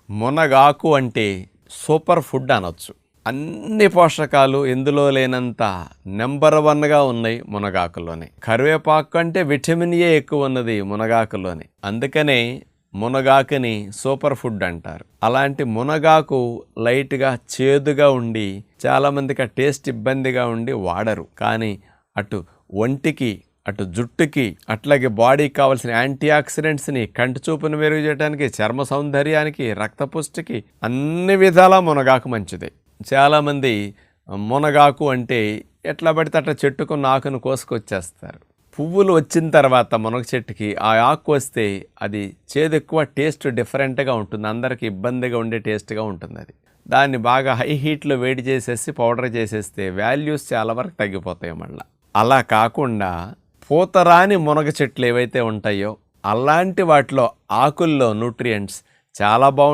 మునగాకు అంటే super food అనొచ్చు. అన్ని పోషకాలు ఇందులో లేనంత నెంబర్ వన్గా ఉన్నాయి మునగాకులోనే. కరివేపాకు కంటే విటమిన్ ఏ ఎక్కువ ఉన్నది మునగాకులోనే. అందుకనే మునగాకుని సూపర్ ఫుడ్ అంటారు. అలాంటి మునగాకు లైట్గా చేదుగా ఉండి చాలామందికి ఆ టేస్ట్ ఇబ్బందిగా ఉండి వాడరు. కానీ అటు ఒంటికి, అటు జుట్టుకి, అట్లాగే బాడీకి కావాల్సిన యాంటీ ఆక్సిడెంట్స్ని, కంటి చూపును మెరుగు చేయడానికి, చర్మ సౌందర్యానికి, రక్తపుష్టికి అన్ని విధాలా మునగాకు మంచిదే. చాలామంది మునగాకు అంటే ఎట్లా పడితే అట్లా చెట్టుకున్న ఆకును కోసుకొచ్చేస్తారు. పువ్వులు వచ్చిన తర్వాత మునగ చెట్టుకి ఆ ఆకు వస్తే అది చేదు ఎక్కువ, టేస్ట్ డిఫరెంట్గా ఉంటుంది. అందరికీ ఇబ్బందిగా ఉండే టేస్ట్గా ఉంటుంది. అది దాన్ని బాగా హై హీట్లో వేడి చేసేసి పౌడర్ చేసేస్తే వాల్యూస్ చాలా వరకు తగ్గిపోతాయి. మళ్ళీ అలా కాకుండా పూతరాని మునగ చెట్లు ఏవైతే ఉంటాయో అలాంటి వాటిలో ఆకుల్లో న్యూట్రియంట్స్ చాలా బాగుంటాయి.